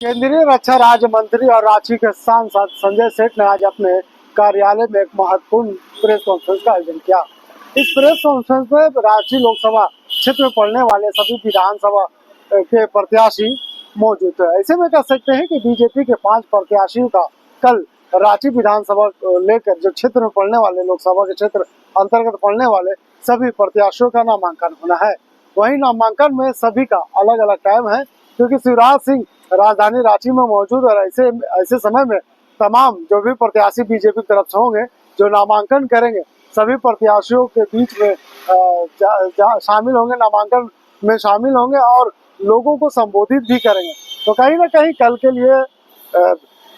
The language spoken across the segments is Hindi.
केंद्रीय रक्षा राज्य मंत्री और रांची के सांसद संजय सेठ ने आज अपने कार्यालय में एक महत्वपूर्ण प्रेस कॉन्फ्रेंस का आयोजन किया। इस प्रेस कॉन्फ्रेंस में रांची लोकसभा क्षेत्र में पड़ने वाले सभी विधानसभा के प्रत्याशी मौजूद थे। ऐसे में कह सकते हैं कि बीजेपी के 5 प्रत्याशियों का कल रांची विधानसभा लेकर जो क्षेत्र में पड़ने वाले लोकसभा के क्षेत्र अंतर्गत पड़ने वाले सभी प्रत्याशियों का नामांकन होना है। वहीं नामांकन में सभी का अलग अलग टाइम है, क्योंकि शिवराज सिंह राजधानी रांची में मौजूद और ऐसे समय में तमाम जो भी प्रत्याशी बीजेपी की तरफ से होंगे जो नामांकन करेंगे सभी प्रत्याशियों के बीच में शामिल होंगे, नामांकन में शामिल होंगे और लोगों को संबोधित भी करेंगे। तो कहीं ना कहीं कल के लिए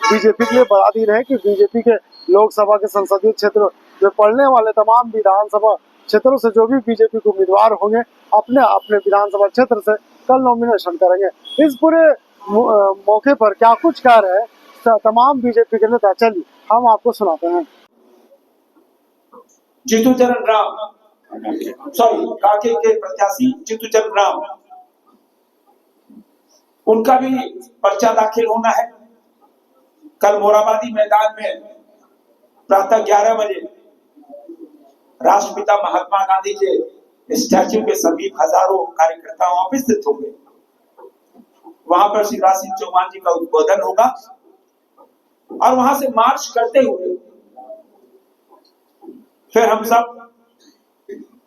बीजेपी के लिए बड़ा दिन है कि बीजेपी के लोकसभा के संसदीय क्षेत्र में पड़ने वाले तमाम विधानसभा क्षेत्रों से जो भी बीजेपी के उम्मीदवार होंगे अपने अपने विधानसभा क्षेत्र से कल नॉमिनेशन करेंगे। इस पूरे मौके पर क्या कुछ कह रहे हैं तमाम बीजेपी के नेता, चलिए हम आपको सुनाते हैं। जीतू चरण राम काके के प्रत्याशी जीतू चरण राम, उनका भी पर्चा दाखिल होना है। कल मोराबादी मैदान में प्रातः 11 बजे राष्ट्रपिता महात्मा गांधी के स्टैच्यू के समीप हजारों कार्यकर्ता उपस्थित होंगे। वहां पर शिवराज सिंह चौहान जी का उद्बोधन होगा और वहां से मार्च करते हुए फिर हम सब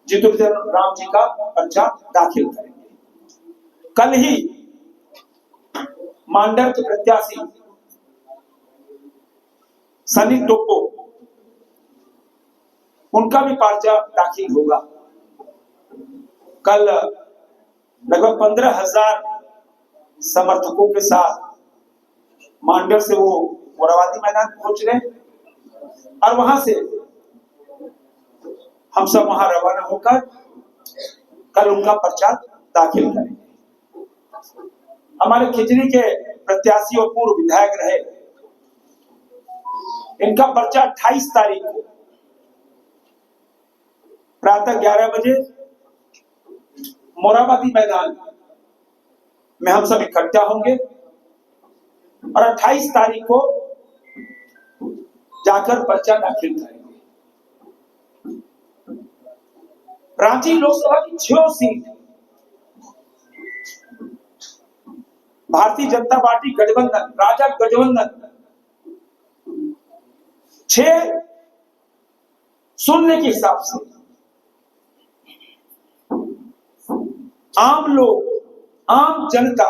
जीतू चरण राम जी का पर्चा दाखिल करेंगे। कल ही मांडर के प्रत्याशी सनी टोप्पो, उनका भी पर्चा दाखिल होगा। कल लगभग 15,000 समर्थकों के साथ मांडर से वो मोराबादी मैदान पहुंच रहे और वहां से हम सब वहां रवाना होकर कल उनका पर्चा दाखिल करेंगे। हमारे खिजरी के प्रत्याशी और पूर्व विधायक रहे, इनका पर्चा 28 तारीख को प्रातः 11 बजे मोराबादी मैदान में हम सब इकट्ठा होंगे और 28 तारीख को जाकर पर्चा दाखिल करेंगे। रांची लोकसभा की 6 सीट भारतीय जनता पार्टी गठबंधन, राजग गठबंधन 6-0 के हिसाब से आम लोग, आम जनता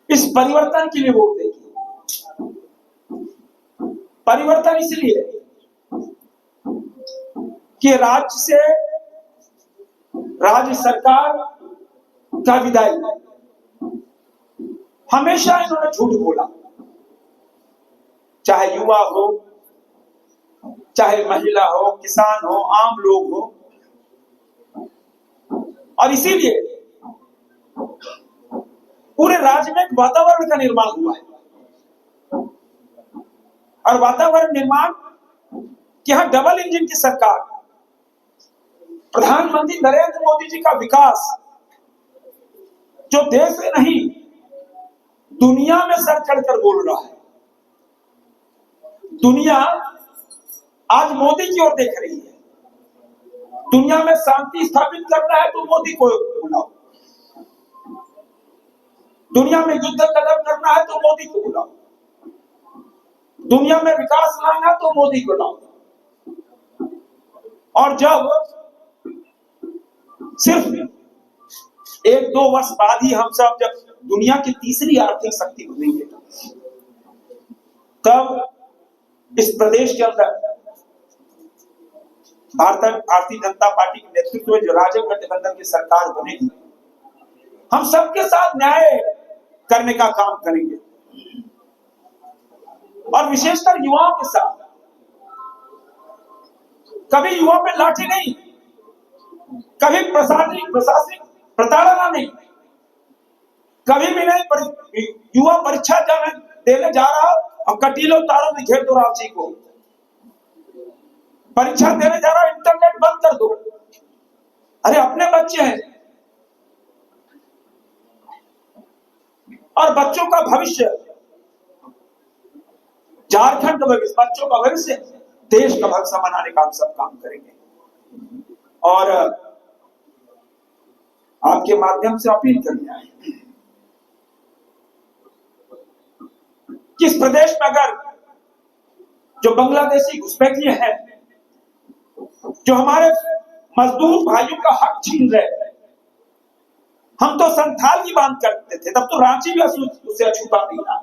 इस परिवर्तन के लिए वोट देगी। परिवर्तन इसलिए कि राज्य सरकार का विदाई, हमेशा इन्होंने झूठ बोला, चाहे युवा हो, चाहे महिला हो, किसान हो, आम लोग हो। और इसीलिए पूरे राज्य में एक वातावरण का निर्माण हुआ है और वातावरण निर्माण कि यहां डबल इंजन की सरकार, प्रधानमंत्री नरेंद्र मोदी जी का विकास जो देश में नहीं दुनिया में सर चढ़कर बोल रहा है। दुनिया आज मोदी की ओर देख रही है। दुनिया में शांति स्थापित करना है तो मोदी को बुलाओ, दुनिया में युद्ध खत्म करना है तो मोदी को बुलाओ, दुनिया में विकास लाना है तो मोदी को लाओ। और जब सिर्फ 1-2 वर्ष बाद ही हम सब जब दुनिया की तीसरी आर्थिक शक्ति बनेंगे, तब इस प्रदेश के अंदर भारतीय जनता पार्टी के नेतृत्व में जो राजग गठबंधन की सरकार बनेगी, हम सबके साथ न्याय करने का काम करेंगे और विशेषकर युवाओं के साथ। कभी युवा पे लाठी नहीं, कभी प्रशासनिक प्रताड़ना नहीं, कभी भी नहीं। युवा परीक्षा देने जा रहा और कटीले तारों में घेर दो रांची को, परीक्षा देने जा रहा इंटरनेट बंद कर दो। अरे अपने बच्चे हैं और बच्चों का भविष्य, झारखंड का भविष्य, बच्चों का भविष्य, देश का भविष्य बनाने का हम सब काम करेंगे। और आपके माध्यम से अपील करने आए कि इस प्रदेश में अगर जो बांग्लादेशी घुसपैठिए हैं, जो हमारे मजदूर भाइयों का हक छीन रहे, हम तो संथाल की बात करते थे, तब तो रांची भी उससे अछूता नहीं था।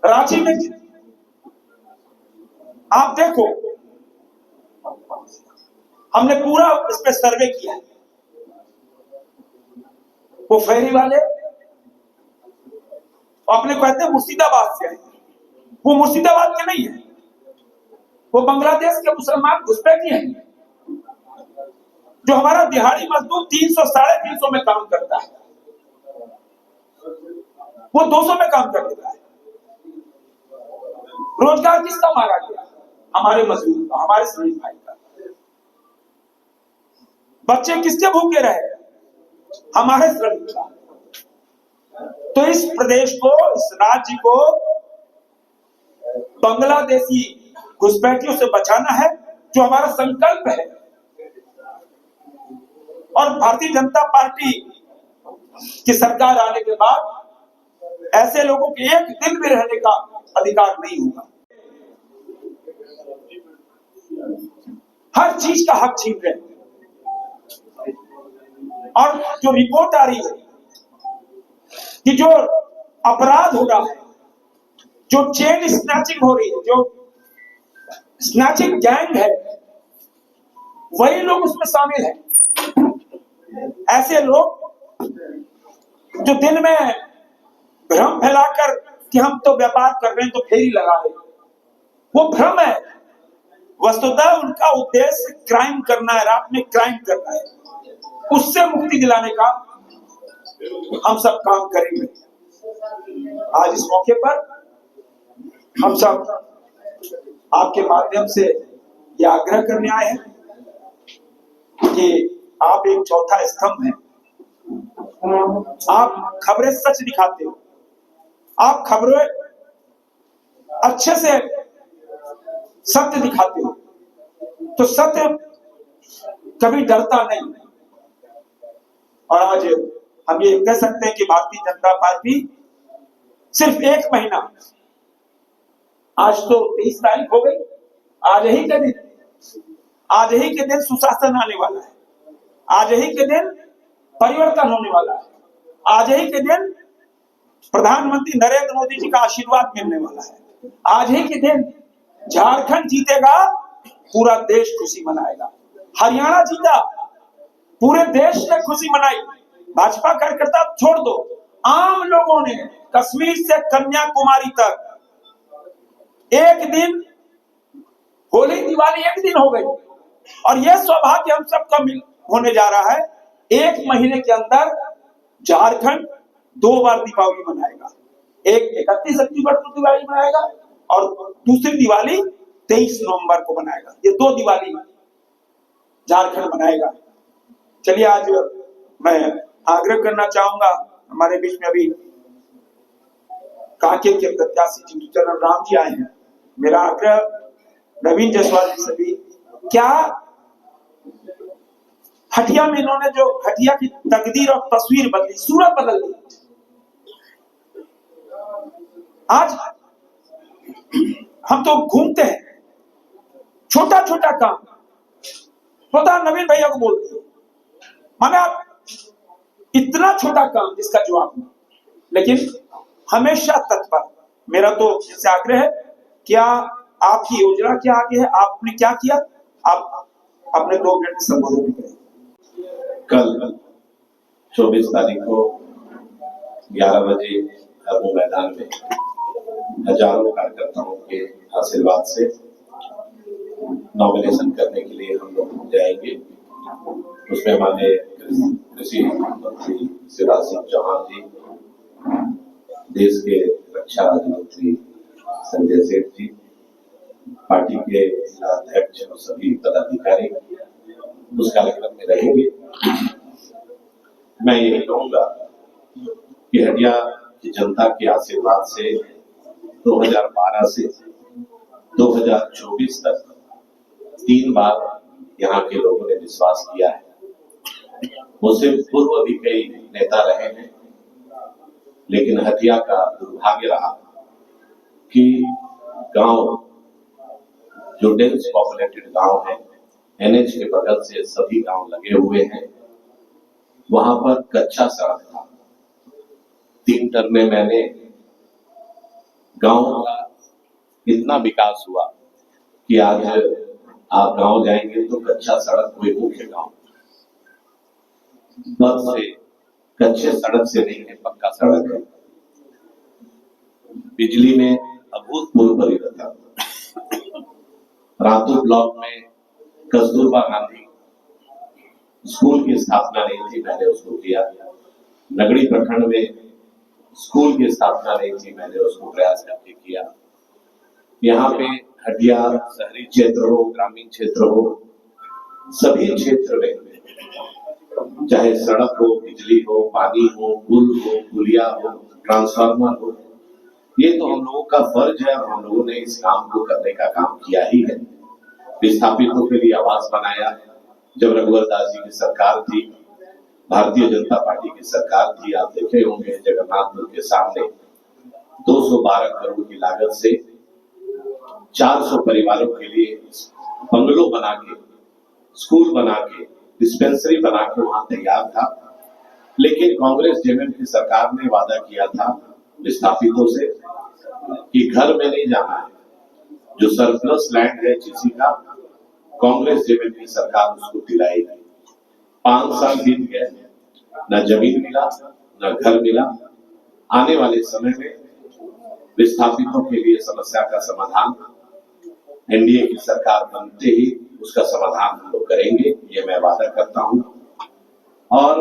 रांची में आप देखो, हमने पूरा इस पे सर्वे किया। वो फेरी वाले अपने कहते हैं मुर्शिदाबाद से आए, वो मुर्शिदाबाद के नहीं है, वो बांग्लादेश के मुसलमान घुसपैठिए हैं। जो हमारा दिहाड़ी मजदूर 300 350 में काम करता है, वो 200 में काम कर देता है। रोजगार किसका मारा गया? हमारे मजदूर का, हमारे श्रमिक भाई का। बच्चे किसके भूखे रहे? हमारे श्रमिक का। तो इस प्रदेश को, इस राज्य को बांग्लादेशी घुसपैठियों से बचाना है, जो हमारा संकल्प है। और भारतीय जनता पार्टी की सरकार आने के बाद ऐसे लोगों के एक दिन भी रहने का अधिकार नहीं होगा। हर चीज का हक छीन रहे। और जो रिपोर्ट आ रही है कि जो अपराध हो रहा है, जो चेन स्नैचिंग हो रही है, जो स्नैचिंग गैंग है, वही लोग उसमें शामिल हैं। ऐसे लोग जो दिन में भ्रम फैलाकर कि हम तो व्यापार कर रहे हैं, तो फेरी लगा रहे हैं, वो भ्रम है। वस्तुतः उनका उद्देश्य क्राइम करना है, रात में क्राइम करना है। उससे मुक्ति दिलाने का हम सब काम करेंगे। आज इस मौके पर हम सब आपके माध्यम से यह आग्रह करने आए हैं कि आप एक चौथा स्तंभ हैं। आप खबरें सच दिखाते हो, आप खबरें अच्छे से सत्य दिखाते हो, तो सत्य कभी डरता नहीं। और आज हम ये कह सकते हैं कि भारतीय जनता पार्टी सिर्फ एक महीना, आज तो 23 तारीख हो गई, आज ही के दिन सुशासन आने वाला है, आज ही के दिन परिवर्तन होने वाला है, आज ही के दिन प्रधानमंत्री नरेंद्र मोदी जी का आशीर्वाद मिलने वाला है, आज ही के दिन झारखंड जीतेगा, पूरा देश खुशी मनाएगा। हरियाणा जीता, पूरे देश ने खुशी मनाई। भाजपा कार्यकर्ता छोड़ दो, आम लोगों ने कश्मीर से कन्याकुमारी तक एक दिन, होली दिवाली एक दिन हो गई। और यह सौभाग्य हम सबका होने जा रहा है, एक महीने के अंदर झारखंड 2 बार दीपावली मनाएगा। एक 31 अक्टूबर को दिवाली मनाएगा और दूसरी दिवाली 23 नवंबर को मनाएगा। ये 2 दिवाली झारखंड मनाएगा। चलिए, आज मैं आग्रह करना चाहूंगा, हमारे बीच में अभी कांकेर के प्रत्याशी चिंतूचरण राम जी आए हैं। मेरा आग्रह नवीन जायसवाल जी से भी, क्या हटिया में इन्होंने जो हटिया की तकदीर और तस्वीर बदली, सूरत बदल दी। आज हम तो घूमते हैं, छोटा छोटा काम पता नवीन भैया को बोलते हैं, माने आप इतना छोटा काम जिसका जवाब नहीं, लेकिन हमेशा तत्पर। मेरा तो इनसे आग्रह है, क्या आपकी योजना क्या आगे है, आपने क्या किया, आप अपने 2 मिनट में संबोधन करें। कल 24 तारीख को 11 बजे हरमू मैदान में हजारों कार्यकर्ताओं के आशीर्वाद से नॉमिनेशन करने के लिए हम लोग जाएंगे। उसमें हमारे कृषि मंत्री शिवराज सिंह चौहान जी, देश के रक्षा राज्य मंत्री संजय सेठ जी, पार्टी के जिला अध्यक्ष और सभी पदाधिकारी उस कार्यक्रम में रहेंगे। मैं यही कहूंगा कि हटिया की जनता के आशीर्वाद से 2012 से 2024 तक 3 बार यहाँ के लोगों ने विश्वास किया है। मुझसे पूर्व भी कई नेता रहे हैं, लेकिन हटिया का दुर्भाग्य रहा कि गांव जो डेंस पॉपुलेटेड गांव है, एनएच के बगल से सभी गांव लगे हुए हैं, वहां पर कच्चा सड़क था। 3 टर्म में मैंने गांव का इतना विकास हुआ कि आज आप गांव जाएंगे तो कच्चा सड़क कोई मुख्य गांव बस से कच्चे सड़क से नहीं है, पक्का सड़क है। बिजली में अभूतपूर्व परिवर्तन। रातू ब्लॉक में कस्तूरबा गांधी स्कूल की स्थापना नहीं थी, मैंने उसको किया। नगड़ी प्रखंड में स्कूल की स्थापना नहीं थी, मैंने उसको प्रयास करके किया। यहाँ पे हटिया शहरी क्षेत्र हो, ग्रामीण क्षेत्र हो, सभी क्षेत्र में चाहे सड़क हो, बिजली हो, पानी हो, पुल हो, पुलिया हो, ट्रांसफार्मर हो, ये तो हम लोगों का फर्ज है और हम लोगों ने इस काम को करने का काम किया ही है। विस्थापितों के लिए आवास बनाया। जब रघुवर दास जी की सरकार थी, भारतीय जनता पार्टी की सरकार थी, आप देखे होंगे जगन्नाथपुर के सामने 212 करोड़ की लागत से 400 परिवारों के लिए बंगलो बना के, स्कूल बना के, डिस्पेंसरी बना के वहां तैयार था। लेकिन कांग्रेस जेएमएम की सरकार ने वादा किया था विस्थापितों से कि घर में नहीं जाना है, जो सरप्लस लैंड है किसी का, कांग्रेस जेएमएम की सरकार उसको दिलाएगी। 5 साल बीत गए, न जमीन मिला, न घर मिला। आने वाले समय में विस्थापितों के लिए समस्या का समाधान एनडीए की सरकार बनते ही उसका समाधान हम लोग करेंगे, ये मैं वादा करता हूं। और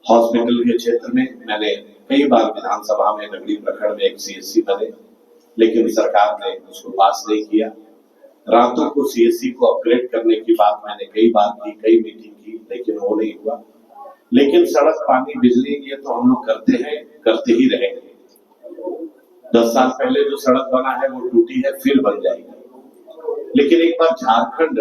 हॉस्पिटल के क्षेत्र में मैंने कई बार विधानसभा में नगरी प्रखंड में एक सीएससी बने, लेकिन सरकार ने उसको पास नहीं किया। रातों को सीएससी को अपग्रेड करने की बात मैंने कई बार की, कई मीटिंग की, लेकिन वो नहीं हुआ। लेकिन सड़क, पानी, बिजली ये तो हम लोग करते हैं, करते ही रहेंगे। 10 साल पहले जो सड़क बना है वो टूटी है, फिर बन जाएगी। लेकिन एक बार झारखंड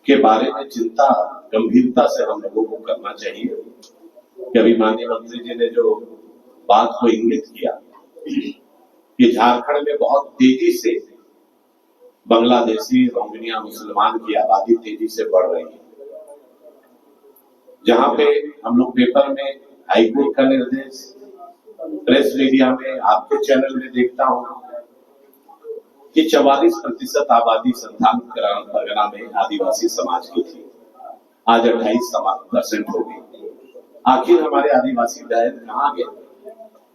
के बारे में चिंता गंभीरता से हम लोगों को करना चाहिए। कि अभी माननीय मंत्री जी ने जो बात को इंगित किया कि झारखंड में बहुत तेजी से बांग्लादेशी, रोहिंग्या, मुसलमान की आबादी तेजी से बढ़ रही है। जहां पे हम लोग पेपर में हाईकोर्ट का निर्देश, प्रेस मीडिया में, आपके चैनल में देखता हूं कि 44% आबादी संथाल परगना में आदिवासी समाज की थी, आज 28% हो गई। आखिर हमारे आदिवासी बहन कहाँ गए?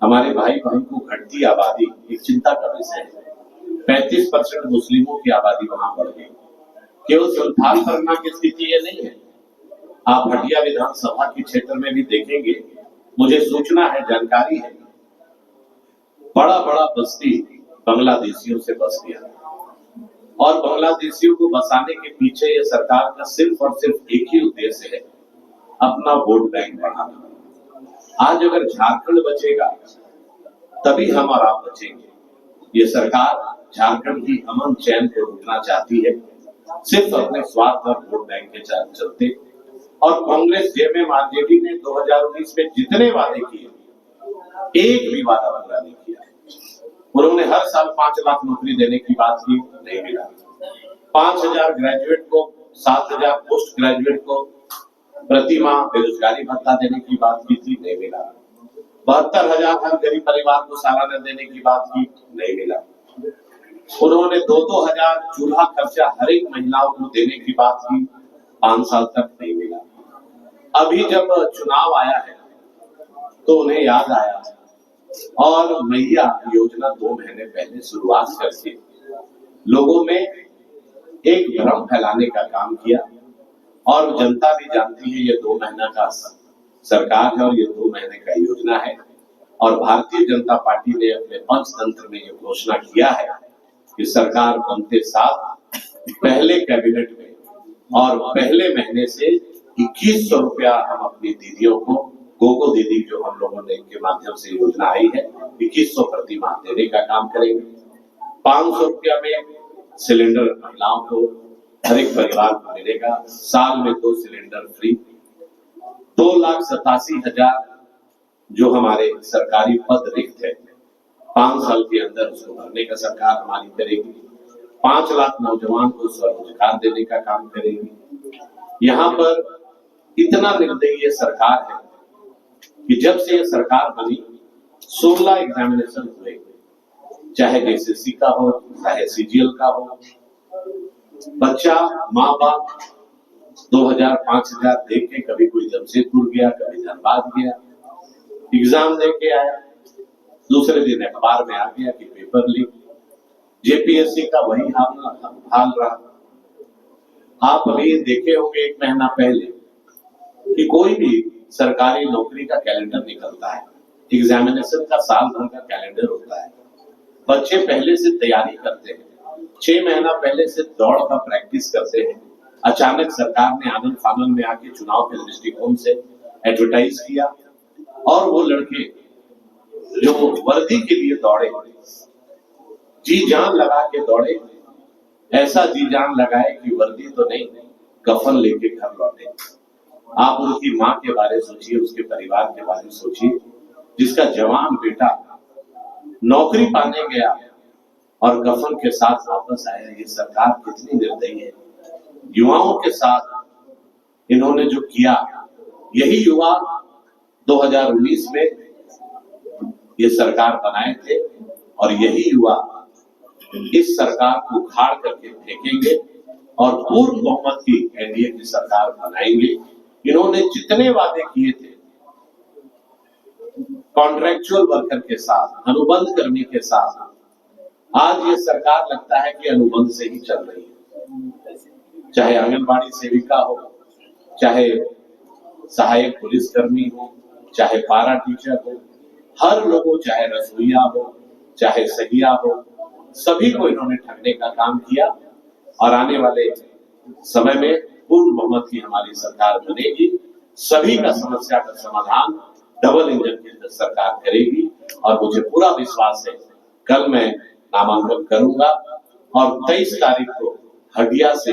हमारे भाई बहन को घटती आबादी एक चिंता का विषय है। 35% मुस्लिमों की आबादी वहां बढ़ गई। केवल संथाल परगना की स्थिति ये नहीं है, आप हटिया विधानसभा के क्षेत्र में भी देखेंगे, मुझे सूचना है, जानकारी है, बड़ा बड़ा बस्ती बांग्लादेशियों से बस गया। और बांग्लादेशियों को बसाने के पीछे ये सरकार का सिर्फ और सिर्फ एक ही उद्देश्य है, अपना वोट बैंक बढ़ाना। आज अगर झारखंड बचेगा तभी हम और आप बचेंगे। ये सरकार झारखंड की अमन चैन को लूटना चाहती है, सिर्फ अपने स्वार्थ और वोट बैंक के चलते। और कांग्रेस, जेएमएम, आरजेडी ने 2019 में जितने वादे किए, एक भी वादा पूरा नहीं किया। उन्होंने हर साल 5 लाख नौकरी देने की बात की, नहीं मिला। 5000 ग्रेजुएट को, 7000 पोस्ट ग्रेजुएट को प्रति माह बेरोजगारी भत्ता देने की बात की थी, नहीं मिला। 72,000 हर गरीब परिवार को सालाना देने की बात की, नहीं मिला। उन्होंने 2-2 हजार चूल्हा खर्चा हर एक महिलाओं को देने की बात की, 5 साल तक नहीं मिला। अभी जब चुनाव आया है तो उन्हें याद आया और मैया योजना 2 महीने पहले शुरुआत करके लोगों में एक भ्रम फैलाने का काम किया। और जनता भी जानती है ये 2 महीना का सरकार है और ये 2 महीने का योजना है। और भारतीय जनता पार्टी ने अपने पंचतंत्र में ये घोषणा किया है कि सरकार बनते साथ पहले कैबिनेट में और पहले महीने से 2100 रुपया हम अपनी दीदियों को गोको दीदी जो हम लोगों ने के माध्यम से योजना आई है 2100 प्रति माह देने का काम करेंगे। 500 रुपया में सिलेंडर महिलाओं को हर एक परिवार को मिलेगा। साल में 2 सिलेंडर फ्री। 2,87,000 जो हमारे सरकारी पद रिक्त है 5 साल के अंदर उसको भरने का सरकार हमारी करेगी। 5 लाख नौजवान को स्वरोजगार देने का काम करेगी। यहाँ पर इतना निर्दयी सरकार है कि जब से ये सरकार बनी 16 एग्जामिनेशन हुए, चाहे जेएसएससी का हो चाहे सीजीएल का हो। बच्चा माँ बाप 2000 5000 दे के कभी कोई जमशेदपुर गया, कभी धनबाद गया, एग्जाम दे के आया, दूसरे दिन अखबार में आ गया कि पेपर लीक। जेपीएससी का वही हाल रहा। आप अभी देखे होंगे 1 महीना पहले कि कोई भी सरकारी नौकरी का कैलेंडर निकलता है, एग्जामिनेशन का साल भर का कैलेंडर होता है। बच्चे पहले से तैयारी करते हैं, 6 महीना पहले से दौड़ का प्रैक्टिस करते हैं। अचानक सरकार ने आनंद फानन में आके चुनाव के दृष्टिकोण से एडवर्टाइज किया और वो लड़के जो वर्दी के लिए दौड़े, जी जान लगा के दौड़े, ऐसा जी जान लगाए कि वर्दी तो नहीं कफन लेके घर लौटे। आप उनकी माँ के बारे सोचिए, उसके परिवार के बारे में सोचिए, जिसका जवान बेटा नौकरी पाने गया और कफन के साथ वापस आया। ये सरकार कितनी निर्दयी है। युवाओं के साथ इन्होंने जो किया, यही युवा 2019 में ये सरकार बनाए थे और यही युवा इस सरकार को उखाड़ करके फेंकेंगे और पूर्ण बहुमत की एनडीए की सरकार बनाएंगे। इन्होंने जितने वादे किए थे कॉन्ट्रैक्चुअल वर्कर के साथ, अनुबंध कर्मी के साथ, आज ये सरकार लगता है कि अनुबंध से ही चल रही है। चाहे आंगनबाड़ी सेविका हो, चाहे सहायक पुलिसकर्मी हो, चाहे पारा टीचर हो, हर लोगों, चाहे रसोईया हो, चाहे सहिया हो, सभी को इन्होंने ठगने का काम किया। और आने वाले समय में पूर्ण बहुमत की हमारी सरकार बनेगी। सभी का समस्या का समाधान डबल इंजन की सरकार करेगी और मुझे पूरा विश्वास है कल मैं नामांकन करूंगा और 23 तारीख को हटिया से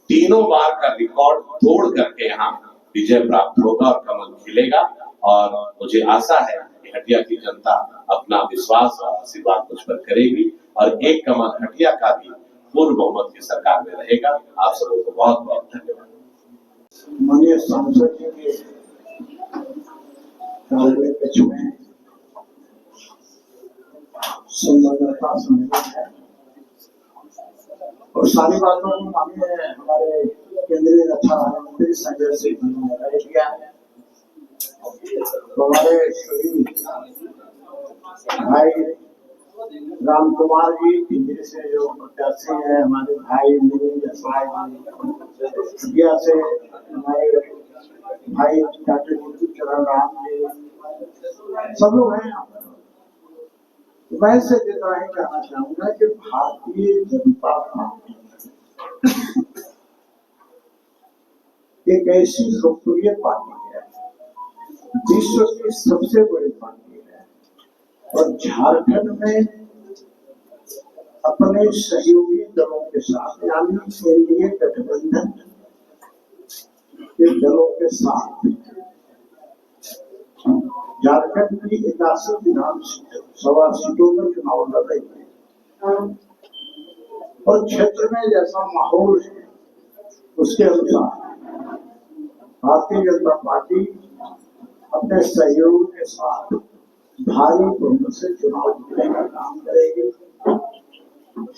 3 बार का रिकॉर्ड तोड़ करके यहाँ विजय प्राप्त होगा और कमल खिलेगा। और मुझे आशा है कि हटिया की जनता अपना विश्वास और आशीर्वाद मुझ पर करेगी और एक कमल हटिया का भी पूर्ण बहुमत की सरकार में रहेगा। आप सबों को बहुत बहुत धन्यवाद। माननीय सांसद जी के कार्यालय कक्ष में संवाददाता सम्मेलन है और सारी बातों को माननीय हमारे केंद्रीय रक्षा राज्य मंत्री संजय सिंह जी ने राय किया है। तो हमारे सभी भाई राम कुमार जी दिल्ली से जो प्रत्याशी है, हमारे भाई मिलिंद देसाई जी से, हमारे भाई डॉक्टर जीतू चरण राम जी, सब लोग हैं यहाँ पर। मैं से इतना ही कहना चाहूंगा कि भारतीय जनता पार्टी एक ऐसी लोकप्रिय पार्टी है, विश्व की सबसे बड़ी पार्टी है और झारखंड में अपने सहयोगी दलों के साथ यानी एनडीए गठबंधन के दलों के साथ झारखंड की 81 विधानसभा सीटों में चुनाव लड़ रही है और क्षेत्र में जैसा माहौल है उसके अनुसार भारतीय जनता पार्टी अपने सहयोग के साथ भारी बहुमत से चुनाव जीतने का काम करेगी।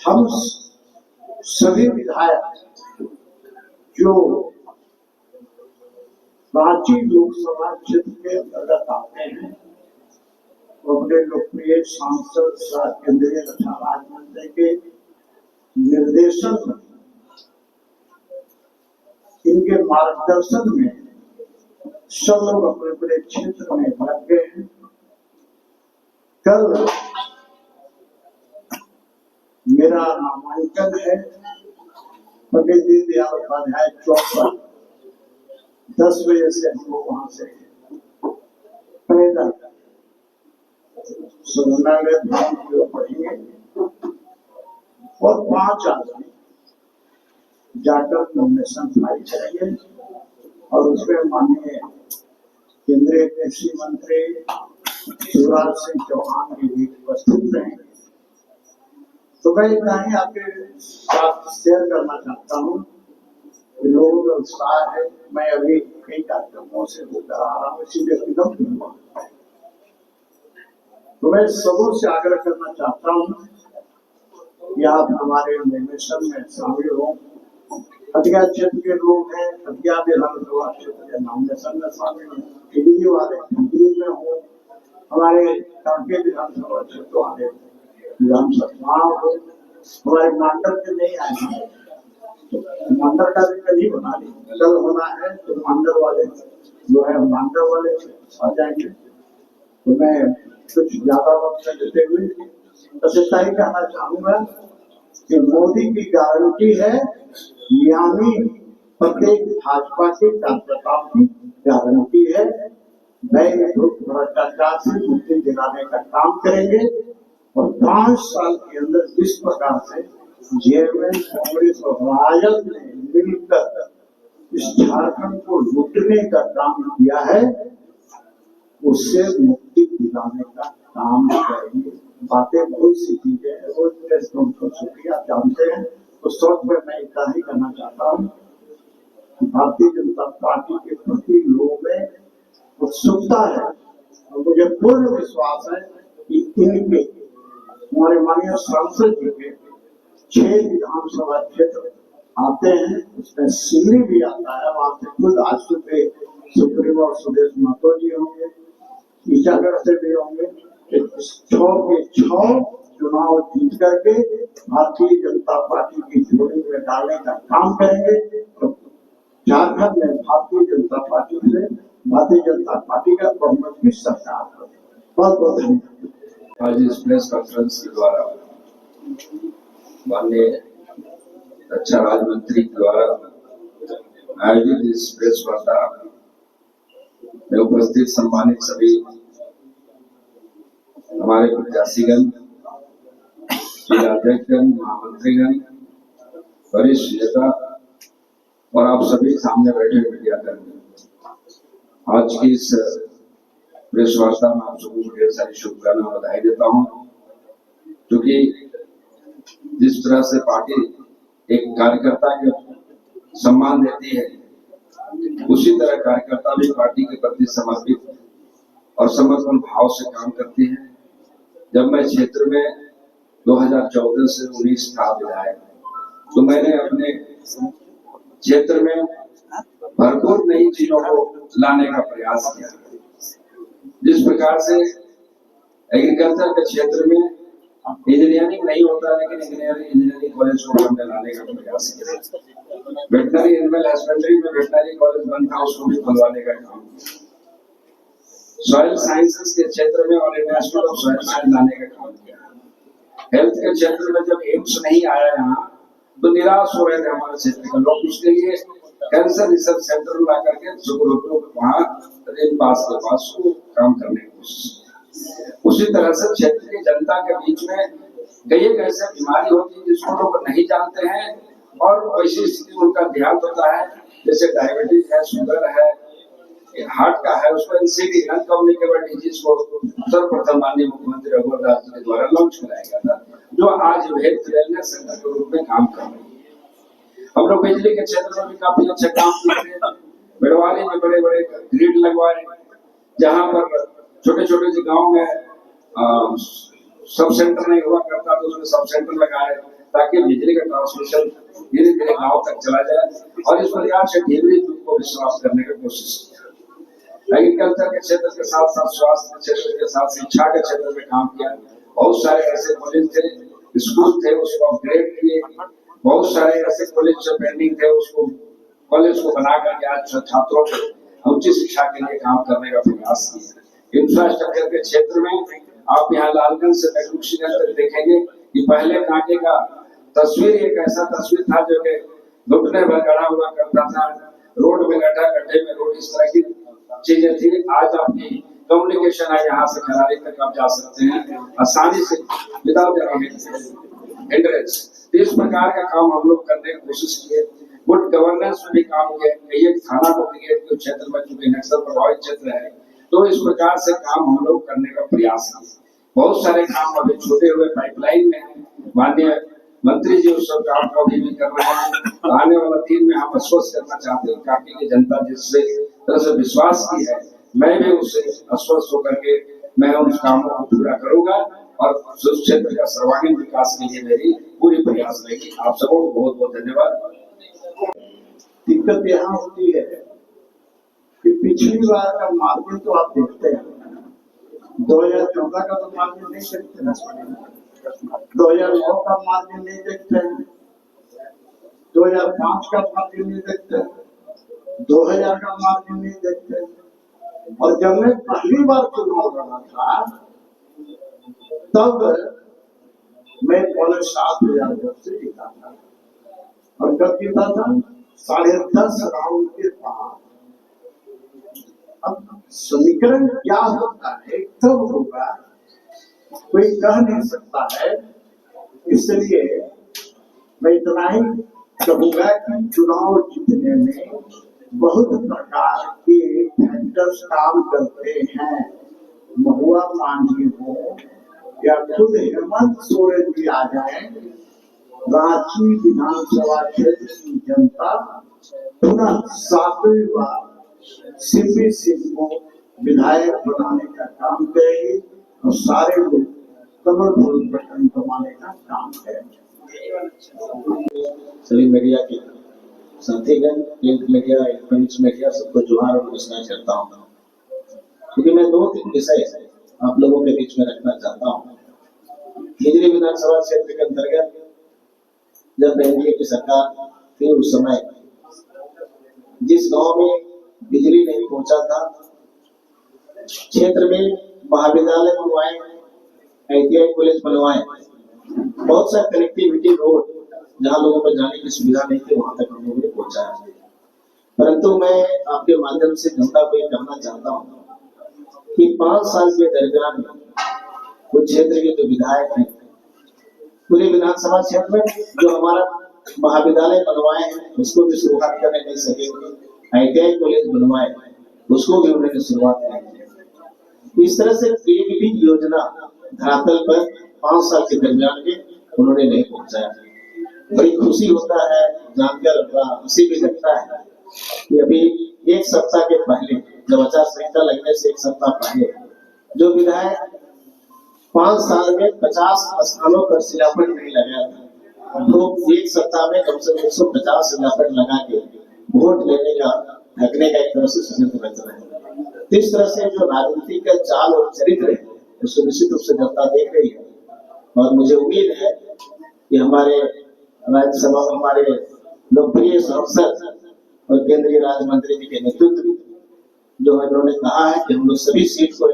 हम सभी विधायक जो रांची लोकसभा क्षेत्र के अंतर्गत आते हैं वो अपने लोकप्रिय सांसद केंद्रीय रक्षा राज्य मंत्री के निर्देशन में, इनके मार्गदर्शन में सब लोग अपने अपने क्षेत्र में लग गए हैं। कल मेरा नामांकन है पंडित दीनदयाल उपाध्याय चौक पर 10 बजे से हम लोग वहां से निवेदन सुनाने जो पढ़ेंगे और 5 आदमी जाकर नॉमिनेशन फाइल करेंगे और उसमें माननीय केंद्रीय कृषि मंत्री शिवराज सिंह चौहान जी भी उपस्थित रहेंगे। तो मैं इतना ही आपके साथ शेयर करना चाहता हूँ कि लोगों का उत्साह है। मैं अभी कई कार्यक्रमों से होकर आ रहा हूँ, इसीलिए एकदम हुआ। तो मैं सबों से आग्रह करना चाहता हूँ कि आप हमारे नॉमिनेशन में शामिल हों। हटिया क्षेत्र के लोग हैं, हटिया विधानसभा क्षेत्र के नॉमिनेशन में शामिल हों। दिल्ली वाले दिल्ली में हो, हमारे कांके विधानसभा क्षेत्र वाले विधानसभा हो, हमारे मंडल के नहीं आएंगे तो मंडल का भी कभी बना ली कल होना है तो मंडल वाले जो है मंडल वाले आ जाएंगे। तो मैं कुछ ज्यादा वक्त देते हुए बस इतना ही कहना चाहूंगा कि मोदी की गारंटी है, यानी प्रत्येक भाजपा के कार्यकर्ताओं की गारंटी है। नए भ्रष्टाचार से मुक्ति दिलाने का काम करेंगे और 5 साल के अंदर जिस प्रकार से जेएमएम कांग्रेस और राजद ने मिलकर इस झारखंड को लूटने का काम किया है, उससे मुक्ति दिलाने का काम करेंगे। बातें बहुत सी चीजें हैं, रोज प्रेस कॉन्फ्रेंस होती है, आप जानते हैं। उस वक्त में मैं इतना ही करना चाहता हूँ कि भारतीय जनता पार्टी के प्रति लोगों में उत्सुकता है और मुझे पूर्ण विश्वास है कि इनके हमारे माननीय सांसद जी के 6 विधानसभा क्षेत्र आते हैं, उसमें सिमरी भी आता है। वहां से खुद आज सुबह सुप्रीमो और सुदेश महतो जी होंगे, ईचागढ़ से भी होंगे। 6 के 6 चुनाव जीत करके भारतीय जनता पार्टी की झोली में डालने का काम करेंगे। तो झारखंड में भारतीय जनता पार्टी का बहुमत की सरकार है। बहुत बहुत धन्यवाद। आज इस प्रेस कॉन्फ्रेंस के द्वारा माननीय रक्षा राज्य मंत्री द्वारा आयोजित इस प्रेस वार्ता में उपस्थित सम्मानित सभी हमारे प्रत्याशीगण, जिलाध्यक्षगण, महामंत्रीगण, वरिष्ठ नेता और आप सभी सामने बैठे मीडिया कर्मी, आज की इस प्रेस वार्ता में आप सबको ढेर सारी शुभकामनाएं और बधाई देता हूं, क्योंकि जिस तरह से पार्टी एक कार्यकर्ता के सम्मान देती है, उसी तरह कार्यकर्ता भी पार्टी के प्रति समर्पित और समर्पण भाव से काम करती है। जब मैं क्षेत्र में 2014 से 19 था विधायक, तो मैंने अपने क्षेत्र में भरपूर नई चीजों को लाने का प्रयास किया। जिस प्रकार से एग्रीकल्चर के क्षेत्र में इंजीनियरिंग नहीं होता, लेकिन इंजीनियरिंग कॉलेज को हमने लाने का प्रयास किया। वेटनरी एनिमल हस्बेंड्री में वेटनरी कॉलेज बंद था, उसको भी खुलवाने का काम किया। सॉइल साइंसेस के क्षेत्र में और नेशनल ऑफ सॉइल साइंस लाने का काम किया। हेल्थ के क्षेत्र में जब एम्स नहीं आया यहाँ, तो निराश हो रहे थे हमारे क्षेत्र के लोग। उसके लिए कैंसर रिसर्च सेंटर ला करके सुब्रतों वहाँ रेल पास के पास काम करने की कोशिश। उसी तरह से क्षेत्र की जनता के बीच में कई एक ऐसी बीमारी होती है जिसको लोग नहीं जानते हैं और वैसी स्थिति उनका ध्यान होता है, जैसे डायबिटीज है, शुगर है, हार्ट का है, उसको एनसीडी नॉन कम्युनिकेबल डिजीज को सर्वप्रथम माननीय मुख्यमंत्री रघुवर दास जी के द्वारा लॉन्च कराया गया था, जो आज हेल्थ वेलनेस सेंटर के रूप में काम कर रही है। हम लोग बिजली के क्षेत्र में भी काफी अच्छे काम किए थे। बेड़वाली में बड़े बड़े ग्रिड लगवाए, जहाँ पर छोटे छोटे से गाँव में सब सेंटर नहीं हुआ करता, तो उसमें सब सेंटर लगाए ताकि बिजली का ट्रांसमिशन धीरे धीरे गाँव तक चला जाए। और इस प्रकार से ढेबरी दूध को विश्वास करने की कोशिश की। एग्रीकल्चर के क्षेत्र के साथ साथ स्वास्थ्य के क्षेत्र के साथ शिक्षा के क्षेत्र में काम किया। बहुत सारे ऐसे कॉलेज थे, स्कूल थे, उसको अपग्रेड किए। बहुत सारे ऐसे कॉलेज जो पेंडिंग थे, उसको कॉलेज को बना करके आज छात्रों को उच्च शिक्षा के लिए काम करने का प्रयास किया। इंफ्रास्ट्रक्चर के क्षेत्र में आप यहाँ लालगंज से मैक्लुशीगंज तक देखेंगे कि पहले कांटे का तस्वीर एक ऐसा तस्वीर था जो कि घुटने भर गड़ा हुआ करता था, रोड में गड्ढे में रोड, इस तरह की चीजें थी। आज आपकी कम्युनिकेशन कम्युनिकेशन है, यहाँ से खरारी तक आप जा सकते हैं आसानी से विदाउट हिंड्रेंस। इस प्रकार का काम हम लोग करने की कोशिश किए। गुड गवर्नेंस में भी काम किया। एक थाना को क्रिएट किया क्षेत्र में, चूंकि नक्सल प्रभावित क्षेत्र है, तो इस प्रकार से काम हम लोग करने का प्रयास किए। बहुत सारे काम अभी छोटे हुए पाइपलाइन में हैं। माननीय मंत्री जी उस सब काम को भी कर रहे हैं। आने वाला दिन में हम आश्वस्त करना चाहते हैं काफी की जनता जिससे तरह से विश्वास की है, मैं भी उससे आश्वस्त होकर के मैं उन कामों को पूरा करूंगा और उस क्षेत्र का सर्वांगीण विकास के लिए मेरी पूरी प्रयास रहेगी। आप सबको बहुत बहुत धन्यवाद। दिक्कत यहाँ होती है कि पिछली बार का मार्जिन तो आप देखते हैं, 2014 का तो मार्जिन नहीं देखते हैं, 2009 का मार्जिन नहीं देखते हैं, 2005 का मार्जिन नहीं देखते हैं, 2000 का मार्जिन नहीं देखते हैं। और जब मैं पहली बार चुनाव लड़ा था तब मैं 7,500 वोट से जीता था। और कब जीता था? 10.5 राउंड के बाद। अब समीकरण क्या होता है कब होगा कोई कह नहीं सकता है। इसलिए मैं इतना ही कहूंगा कि चुनाव जीतने में बहुत प्रकार के फैक्टर्स काम करते हैं। महुआ मांझी हो या खुद हेमंत सोरेन जी आ जाए, रांची विधानसभा क्षेत्र की जनता पुनः 7वीं बार सीपी सिंह को विधायक बनाने का काम करेगी और सारे लोग कमल फूल बटन कमाने का काम करेंगे। सभी मीडिया के साथीगण, प्रिंट मीडिया, इलेक्ट्रॉनिक्स मीडिया, सबको जोहार और नमस्कार करता हूँ। क्योंकि मैं 2-3 विषय आप लोगों के बीच में रखना चाहता हूँ। हिजरी विधानसभा क्षेत्र के अंतर्गत जब एनडीए की सरकार थी उस समय जिस गांव में बिजली नहीं पहुंचा था, क्षेत्र में महाविद्यालय बनवाए, ITI कॉलेज बनवाए, बहुत सा कनेक्टिविटी रोड जहां लोगों को जाने की सुविधा नहीं थी वहां तक हम लोगों ने पहुंचाया। परंतु मैं आपके माध्यम से जनता को ये कहना चाहता हूँ कि 5 साल के दरमियान कुछ क्षेत्र के जो विधायक हैं, पूरे विधानसभा क्षेत्र में जो हमारा महाविद्यालय बनवाए हैं उसको भी शुरुआत करने नहीं सके, ITI कॉलेज बनवाए उसको भी उन्होंने शुरुआत नहीं की। इस तरह से एक भी योजना धरातल पर 5 साल के दरमियान में उन्होंने नहीं पहुंचाया। बड़ी खुशी होता है जानकर, हंसी भी लगता है कि अभी 1 सप्ताह के पहले, जब आचार संहिता लगने से 1 सप्ताह पहले, जो विधायक 5 साल में 50 स्थानों पर शिलापट नहीं लगाया था, लोग 1 सप्ताह में कम से कम 150 शिलापट लगा के वोट लेने का, ढकने का एक तरह से षड्यंत्र रच रहे हैं। इस तरह से जो राजनीति का चाल और चरित्र है उसको निश्चित रूप से जनता देख रही है। और मुझे उम्मीद है कि हमारे राज्यसभा में हमारे लोकप्रिय सांसद और केंद्रीय राज्य मंत्री जी के नेतृत्व में जो उन्होंने कहा है कि हम लोग सभी सीट को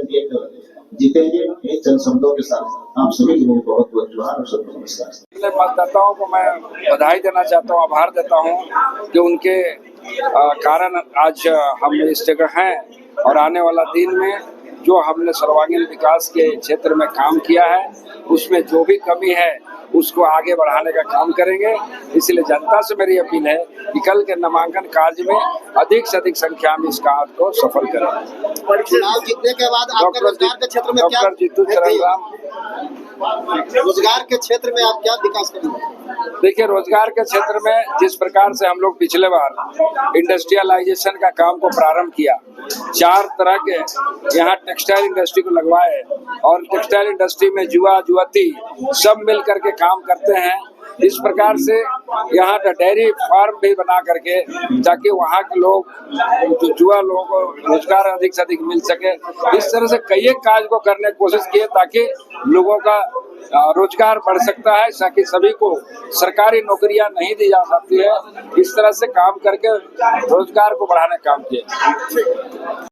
जीतेंगे, इन चंद शब्दों के साथ आप सभी को बहुत बहुत जोहार और सबको नमस्कार। मतदाताओं को मैं बधाई देना चाहता हूँ, आभार देता हूँ कि उनके कारण आज हम इस जगह हैं और आने वाला दिन में जो हमने सर्वांगीण विकास के क्षेत्र में काम किया है उसमें जो भी कमी है उसको आगे बढ़ाने का काम करेंगे। इसलिए जनता से मेरी अपील है कि कल के नामांकन कार्य में अधिक से अधिक संख्या में इस कार्य को सफल करें। चुनाव जीतने के बाद आपका रोजगार के क्षेत्र में क्या, रोजगार के क्षेत्र में आप क्या विकास करेंगे? देखिए, रोजगार के क्षेत्र में जिस प्रकार से हम लोग पिछले बार इंडस्ट्रियलाइजेशन का काम को प्रारंभ किया, 4 तरह के यहाँ टेक्सटाइल इंडस्ट्री को लगवाए और टेक्सटाइल इंडस्ट्री में युवा युवती सब मिल करके काम करते हैं। इस प्रकार से यहाँ डेयरी फार्म भी बना करके ताकि वहाँ के लोग, जो युवा लोगों को रोजगार अधिक से अधिक मिल सके। इस तरह से कई एक कार्य को करने की कोशिश की ताकि लोगों का रोजगार बढ़ सकता है, ताकि सभी को सरकारी नौकरियां नहीं दी जा सकती है। इस तरह से काम करके रोजगार को बढ़ाने का काम किया।